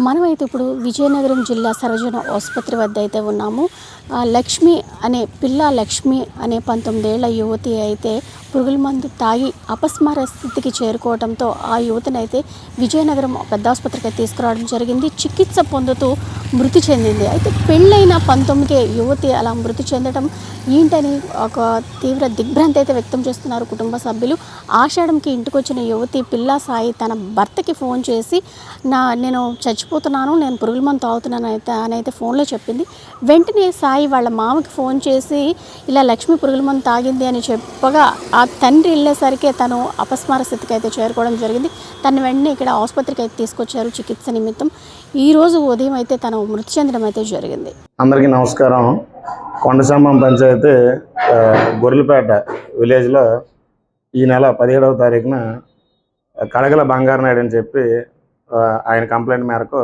మనమైతే ఇప్పుడు విజయనగరం జిల్లా సర్వజన ఆసుపత్రి వద్ద అయితే ఉన్నాము. లక్ష్మి అనే లక్ష్మి అనే 19 ఏళ్ల యువతి అయితే పురుగుల మందు తాగి అపస్మార స్థితికి చేరుకోవడంతో ఆ యువతినైతే విజయనగరం పెద్ద ఆసుపత్రికి తీసుకురావడం జరిగింది. చికిత్స పొందుతూ మృతి చెందింది. అయితే పెళ్ళైన 19 యువతి అలా మృతి చెందడం ఏంటని ఒక తీవ్ర దిగ్భ్రాంతి అయితే వ్యక్తం చేస్తున్నారు కుటుంబ సభ్యులు. ఆషాఢంకి ఇంటికొచ్చిన యువతి పిల్లా సాయి తన భర్తకి ఫోన్ చేసి నేను చచ్చిపోతున్నాను, నేను పురుగుల మందు తాగుతున్నాను అయితే ఫోన్లో చెప్పింది. వెంటనే సాయి వాళ్ళ మామకి ఫోన్ చేసి ఇలా లక్ష్మి పురుగుల మందు తాగింది అని చెప్పగా ఆ తండ్రి వెళ్ళేసరికి తను అపస్మార స్థితికి అయితే చేరుకోవడం జరిగింది. తను వెంటనే ఇక్కడ ఆసుపత్రికి అయితే తీసుకొచ్చారు చికిత్స నిమిత్తం. ఈరోజు ఉదయం అయితే తను మృతి చెందడం అయితే జరిగింది. అందరికీ నమస్కారం. కొండసంబం పంచాయతీ గొర్రెలపేట విలేజ్లో ఈ నెల 17వ తారీఖున కడగల బంగారు నాయుడు అని చెప్పి ఆయన కంప్లైంట్ మేరకు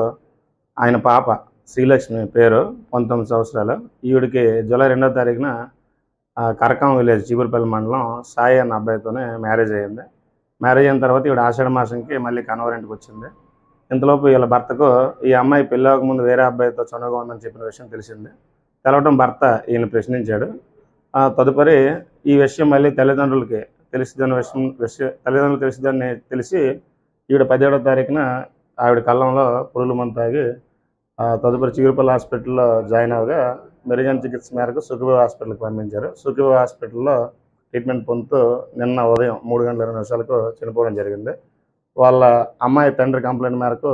ఆయన పాప శ్రీలక్ష్మి పేరు 19 సంవత్సరాలు, ఈవిడికి జూలై 2వ తారీఖున కరకం విలేజ్ చీపురుపల్లి మండలం సాయి అన్న అబ్బాయితోనే మ్యారేజ్ అయ్యింది. మ్యారేజ్ అయిన తర్వాత ఈవిడ ఆషాఢ మాసంకి మళ్ళీ కనవరింటికి వచ్చింది. ఇంతలోపు వీళ్ళ భర్తకు ఈ అమ్మాయి పెళ్ళవక ముందు వేరే అబ్బాయితో చనువుగా ఉందని చెప్పిన విషయం తెలిసింది. తెలవటం భర్త ఈయన ప్రశ్నించాడు. తదుపరి ఈ విషయం మళ్ళీ తల్లిదండ్రులకి తెలిసి ఈవిడ 17వ తారీఖున ఆవిడ కళ్ళంలో పురుగుల మందు తాగి తదుపరి చిగురుపల్లి హాస్పిటల్లో జాయిన్ అవగా మెరుగైన చికిత్స మేరకు సుఖదేవ్ హాస్పిటల్కి పంపించారు. సుఖదేవ్ హాస్పిటల్లో ట్రీట్మెంట్ పొందుతూ నిన్న ఉదయం 3 గంటల 20 నిమిషాలకు చనిపోవడం జరిగింది. వాళ్ళ అమ్మాయి తండ్రి కంప్లైంట్ మేరకు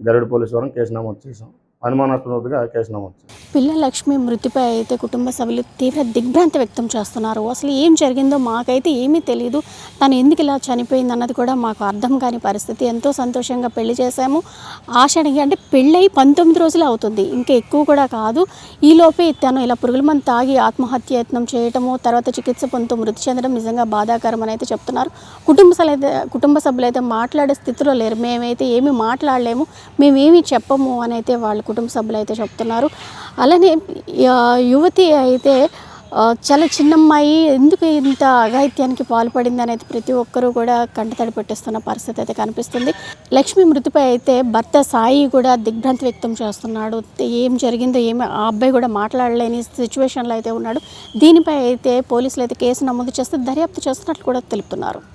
గరుడు పోలీసు వారం కేసు నమోదు చేశాం. అనుమానాస్పదంగా కేసు నమోదు చేశాం. పిల్ల లక్ష్మి మృతిపై అయితే కుటుంబ సభ్యులు తీవ్ర దిగ్భ్రాంతి వ్యక్తం చేస్తున్నారు. అసలు ఏం జరిగిందో మాకైతే ఏమీ తెలియదు, తను ఎందుకు ఇలా చనిపోయింది అన్నది కూడా మాకు అర్థం కాని పరిస్థితి. ఎంతో సంతోషంగా పెళ్లి చేశాము. ఆషాఢంకి అంటే పెళ్ళై 19 రోజులు అవుతుంది, ఇంకా ఎక్కువ కూడా కాదు. ఈలోపే తను ఇలా పురుగుల మందు తాగి ఆత్మహత్యయత్నం చేయటము, తర్వాత చికిత్స పొందుతూ మృతి చెందడం నిజంగా బాధాకరం అని అయితే చెప్తున్నారు. కుటుంబ సభ్యులు అయితే మాట్లాడే స్థితిలో లేరు. మేమైతే ఏమీ మాట్లాడలేము, మేమేమీ చెప్పము అని అయితే వాళ్ళ కుటుంబ సభ్యులు అయితే చెప్తున్నారు. అలానే యువతి అయితే చాలా చిన్నమ్మాయి ఎందుకు ఇంత అఘాయిత్యానికి పాల్పడింది అనేది ప్రతి ఒక్కరూ కూడా కంటతడి పెట్టేస్తున్న పరిస్థితి అయితే కనిపిస్తుంది. లక్ష్మి మృతిపై అయితే భర్త సాయి కూడా దిగ్భ్రాంతి వ్యక్తం చేస్తున్నాడు. ఏం జరిగిందో ఆ అబ్బాయి కూడా మాట్లాడలేని సిచ్యువేషన్లో అయితే ఉన్నాడు. దీనిపై అయితే పోలీసులు అయితే కేసు నమోదు చేస్తే దర్యాప్తు చేస్తున్నట్లు కూడా తెలుపుతున్నారు.